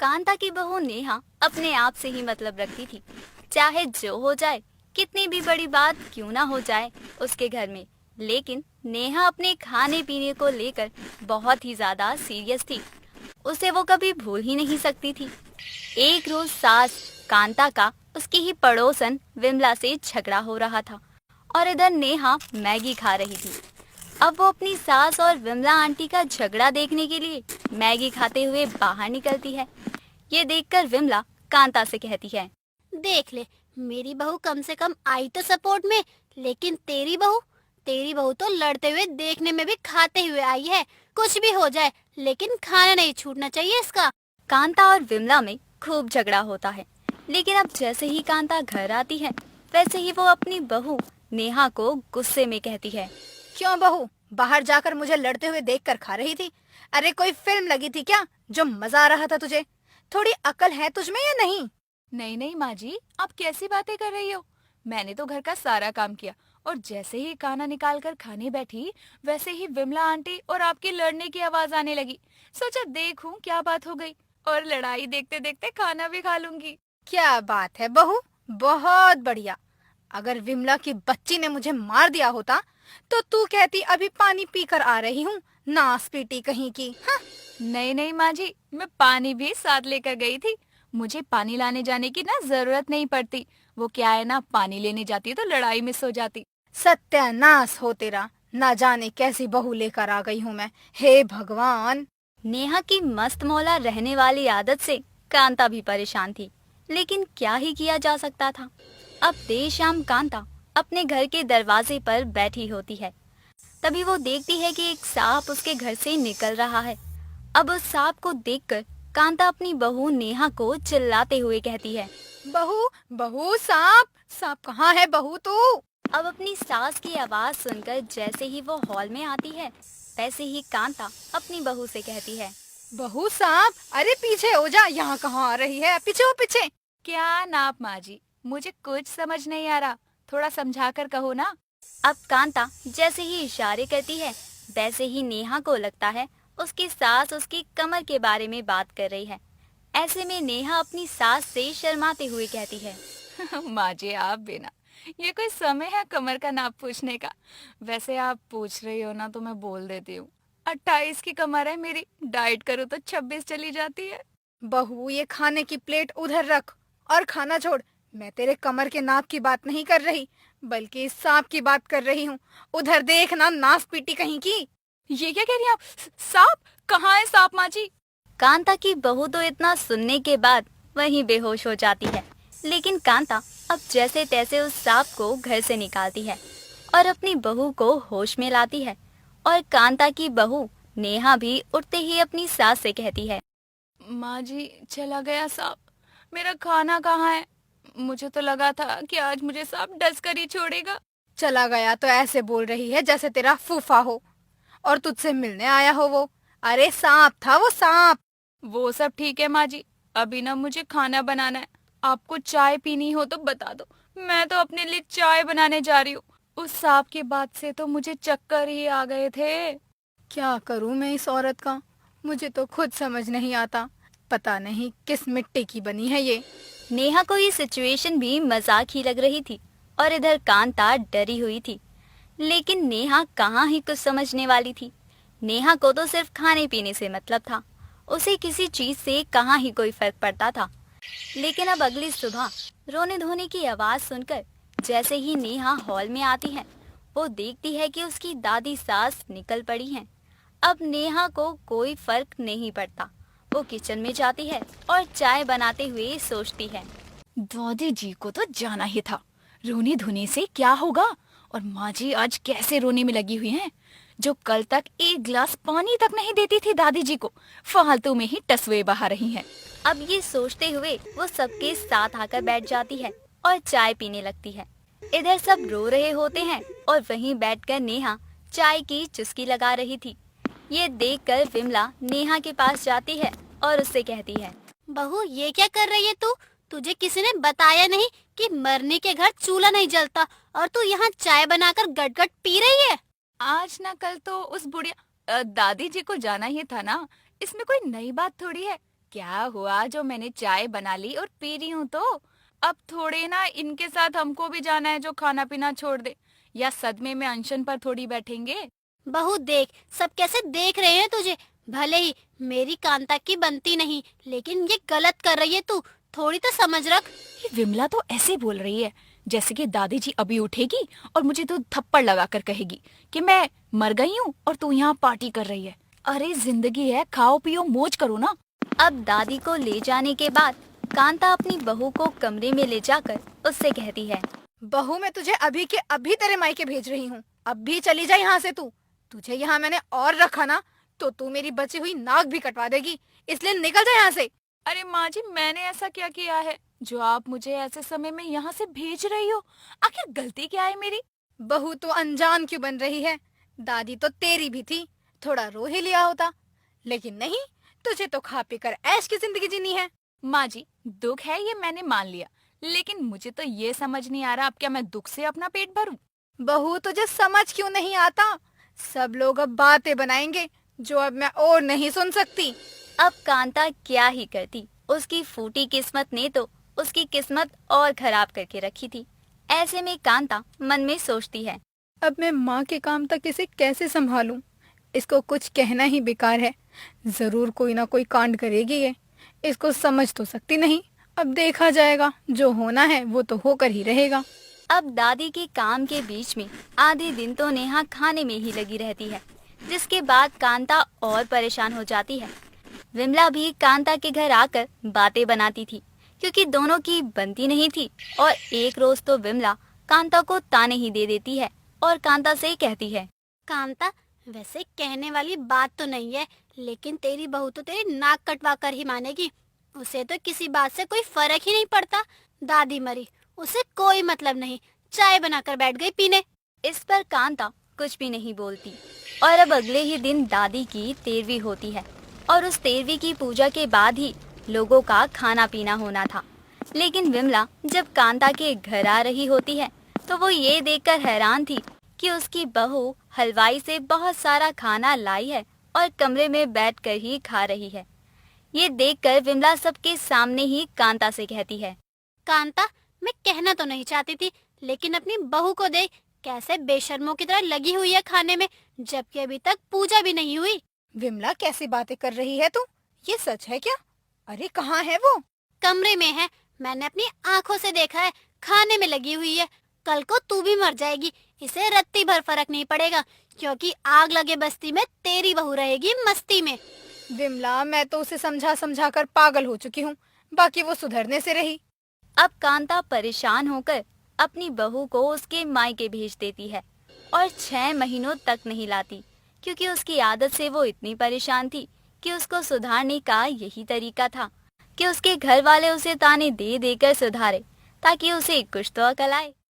कांता की बहू नेहा अपने आप से ही मतलब रखती थी। चाहे जो हो जाए, कितनी भी बड़ी बात क्यों ना हो जाए उसके घर में, लेकिन नेहा अपने खाने पीने को लेकर बहुत ही ज्यादा सीरियस थी। उसे वो कभी भूल ही नहीं सकती थी। एक रोज सास कांता का उसकी ही पड़ोसन विमला से झगड़ा हो रहा था और इधर नेहा मैगी खा रही थी। अब वो अपनी सास और विमला आंटी का झगड़ा देखने के लिए मैगी खाते हुए बाहर निकलती है। ये देखकर विमला कांता से कहती है, देख ले, मेरी बहू कम से कम आई तो सपोर्ट में, लेकिन तेरी बहू तो लड़ते हुए देखने में भी खाते हुए आई है। कुछ भी हो जाए, लेकिन खाना नहीं छूटना चाहिए इसका। कांता और विमला में खूब झगड़ा होता है, लेकिन अब जैसे ही कांता घर आती है, वैसे ही वो अपनी बहू नेहा को गुस्से में कहती है, क्यों बहू, बाहर जाकर मुझे लड़ते हुए देखकर खा रही थी? अरे कोई फिल्म लगी थी क्या जो मजा आ रहा था तुझे? थोड़ी अकल है तुझमें या नहीं? नहीं नहीं माँ जी, आप कैसी बातें कर रही हो? मैंने तो घर का सारा काम किया और जैसे ही खाना निकाल कर खाने बैठी, वैसे ही विमला आंटी और आपकी लड़ने की आवाज आने लगी। सोचा देखूं क्या बात हो गई, और लड़ाई देखते देखते खाना भी खा लूंगी। क्या बात है बहू, बहुत बढ़िया। अगर विमला की बच्ची ने मुझे मार दिया होता तो तू कहती अभी पानी पीकर आ रही हूँ, नास पीटी कहीं की। हाँ। नहीं नहीं माँ जी, मैं पानी भी साथ लेकर गई थी। मुझे पानी लाने जाने की ना जरूरत नहीं पड़ती। वो क्या है ना, पानी लेने जाती तो लड़ाई मिस हो जाती। सत्यानाश हो तेरा, ना जाने कैसी बहू लेकर आ गई हूँ मैं। हे भगवान। नेहा की मस्त मौला रहने वाली आदत से कांता भी परेशान थी, लेकिन क्या ही किया जा सकता था। अब देर शाम कांता अपने घर के दरवाजे पर बैठी होती है। तभी वो देखती है कि एक सांप उसके घर से निकल रहा है। अब उस सांप को देखकर कांता अपनी बहू नेहा को चिल्लाते हुए कहती है, बहू बहू, सांप सांप कहाँ है बहू तू? अब अपनी सास की आवाज सुनकर जैसे ही वो हॉल में आती है, वैसे ही कांता अपनी बहू से कहती है, बहू सांप, अरे पीछे हो जा, यहाँ कहाँ आ रही है? पीछे हो पीछे। क्या नाप माँ जी, मुझे कुछ समझ नहीं आ रहा, थोड़ा समझा कर कहो ना। अब कांता जैसे ही इशारे करती है, वैसे ही नेहा को लगता है उसकी सास उसकी कमर के बारे में बात कर रही है। ऐसे में नेहा अपनी सास से शर्माते हुए कहती है, माँ जी आप भी ना, ये कोई समय है कमर का नाप पूछने का? वैसे आप पूछ रही हो ना तो मैं बोल देती हूँ। 28 की कमर है मेरी, डाइट करूँ तो 26 चली जाती है। बहू, ये खाने की प्लेट उधर रख और खाना छोड़। मैं तेरे कमर के नाप की बात नहीं कर रही, बल्कि इस सांप की बात कर रही हूँ। उधर देखना, नास पीटी कहीं की। ये क्या कह रही हैं आप? सांप? कहाँ है सांप माँ जी? कांता की बहू तो इतना सुनने के बाद वहीं बेहोश हो जाती है, लेकिन कांता अब जैसे तैसे उस सांप को घर से निकालती है और अपनी बहू को होश में लाती है। और कांता की बहू नेहा भी उठते ही अपनी सास से कहती है, माँ जी चला गया सांप। मेरा खाना कहाँ है? मुझे तो लगा था कि आज मुझे सांप डस कर ही छोड़ेगा। चला गया तो ऐसे बोल रही है जैसे तेरा फूफा हो और तुझसे मिलने आया हो वो। अरे सांप था वो, सांप। वो सब ठीक है माँ जी, अभी ना मुझे खाना बनाना है। आपको चाय पीनी हो तो बता दो, मैं तो अपने लिए चाय बनाने जा रही हूँ। उस सांप की बात से तो मुझे चक्कर ही आ गए थे। क्या करूं मैं इस औरत का, मुझे तो खुद समझ नहीं आता। पता नहीं किस मिट्टी की बनी है ये। नेहा को ये सिचुएशन भी मजाक ही लग रही थी और इधर कांता डरी हुई थी, लेकिन नेहा कहाँ ही कुछ समझने वाली थी। नेहा को तो सिर्फ खाने पीने से मतलब था, उसे किसी चीज से कहाँ ही कोई फर्क पड़ता था। लेकिन अब अगली सुबह रोने धोने की आवाज सुनकर जैसे ही नेहा हॉल में आती है, वो देखती है कि उसकी दादी सास निकल पड़ी हैं। अब नेहा को कोई फर्क नहीं पड़ता। वो किचन में जाती है और चाय बनाते हुए सोचती है, दादी जी को तो जाना ही था, रोने धोने से क्या होगा? और माँ जी आज कैसे रोने में लगी हुई हैं? जो कल तक एक गिलास पानी तक नहीं देती थी दादी जी को, फालतू में ही टसवे बहा रही हैं। अब ये सोचते हुए वो सबके साथ आकर बैठ जाती है और चाय पीने लगती है। इधर सब रो रहे होते हैं और वहीं बैठकर नेहा चाय की चुस्की लगा रही थी। ये देखकर विमला नेहा के पास जाती है और उससे कहती है, बहू, ये क्या कर रही है तू? तुझे किसी ने बताया नहीं कि मरने के घर चूल्हा नहीं जलता, और तू यहाँ चाय बनाकर गट-गट पी रही है? आज ना कल तो उस बुढ़िया दादी जी को जाना ही था ना, इसमें कोई नई बात थोड़ी है। क्या हुआ जो मैंने चाय बना ली और पी रही हूँ तो? अब थोड़े ना इनके साथ हमको भी जाना है जो खाना पीना छोड़ दे, या सदमे में अनशन पर थोड़ी बैठेंगे। बहू देख, सब कैसे देख रहे हैं तुझे। भले ही मेरी कांता की बनती नहीं, लेकिन ये गलत कर रही है तू, थोड़ी तो समझ रख। ये विमला तो ऐसे बोल रही है जैसे कि दादी जी अभी उठेगी और मुझे तो थप्पड़ लगा कर कहेगी कि मैं मर गई हूँ और तू यहाँ पार्टी कर रही है। अरे जिंदगी है, खाओ पियो मौज करो ना। अब दादी को ले जाने के बाद कांता अपनी बहू को कमरे में ले जाकर उससे कहती है, बहू मैं तुझे अभी के अभी तेरे मायके भेज रही हूँ, अब भी चली जा यहाँ से तू। तुझे यहाँ मैंने और रखा ना तो तू मेरी बची हुई नाक भी कटवा देगी, इसलिए निकल जा यहाँ से। अरे माँ जी, मैंने ऐसा क्या किया है जो आप मुझे ऐसे समय में यहाँ से भेज रही हो? आखिर गलती क्या है मेरी? बहू तो अनजान क्यों बन रही है? दादी तो तेरी भी थी, थोड़ा रो ही लिया होता, लेकिन नहीं, तुझे तो खा पी कर ऐश की जिंदगी जीनी है। माँ जी, दुख है ये मैंने मान लिया, लेकिन मुझे तो ये समझ नहीं आ रहा अब क्या मैं दुख से अपना पेट भरूं? बहू तुझे समझ क्यों नहीं आता? सब लोग अब बातें बनाएंगे जो अब मैं और नहीं सुन सकती। अब कांता क्या ही करती, उसकी फूटी किस्मत ने तो उसकी किस्मत और खराब करके रखी थी। ऐसे में कांता मन में सोचती है, अब मैं माँ के काम तक इसे कैसे संभालूं? इसको कुछ कहना ही बेकार है, जरूर कोई ना कोई कांड करेगी ये। इसको समझ तो सकती नहीं, अब देखा जाएगा, जो होना है वो तो होकर ही रहेगा। अब दादी के काम के बीच में आधे दिन तो नेहा खाने में ही लगी रहती है, जिसके बाद कांता और परेशान हो जाती है। विमला भी कांता के घर आकर बातें बनाती थी, क्योंकि दोनों की बनती नहीं थी। और एक रोज तो विमला कांता को ताने ही दे देती है और कांता से कहती है, कांता, वैसे कहने वाली बात तो नहीं है, लेकिन तेरी बहू तो तेरी नाक कटवा कर ही मानेगी। उसे तो किसी बात से कोई फर्क ही नहीं पड़ता। दादी मरी, उसे कोई मतलब नहीं, चाय बनाकर बैठ गई पीने। इस पर कांता कुछ भी नहीं बोलती। और अब अगले ही दिन दादी की 13वीं होती है और उस 13वीं की पूजा के बाद ही लोगों का खाना पीना होना था। लेकिन विमला जब कांता के घर आ रही होती है तो वो ये देखकर हैरान थी कि उसकी बहू हलवाई से बहुत सारा खाना लाई है और कमरे में बैठकर ही खा रही है। ये देखकर विमला सबके सामने ही कांता से कहती है, कांता, मैं कहना तो नहीं चाहती थी, लेकिन अपनी बहू को देख, कैसे बेशर्मों की तरह लगी हुई है खाने में, जबकि अभी तक पूजा भी नहीं हुई। विमला कैसी बातें कर रही है तू? ये सच है क्या? अरे कहाँ है वो? कमरे में है, मैंने अपनी आंखों से देखा है, खाने में लगी हुई है। कल को तू भी मर जाएगी, इसे रत्ती भर फर्क नहीं पड़ेगा, क्योंकि आग लगे बस्ती में तेरी बहू रहेगी मस्ती में। विमला, मैं तो उसे समझा समझा कर पागल हो चुकी हूँ, बाकी वो सुधरने से रही। अब कांता परेशान होकर अपनी बहू को उसके मायके भेज देती है और 6 महीनों तक नहीं लाती, क्योंकि उसकी आदत से वो इतनी परेशान थी कि उसको सुधारने का यही तरीका था कि उसके घर वाले उसे ताने दे देकर सुधारे, ताकि उसे कुछ तो अकल आए।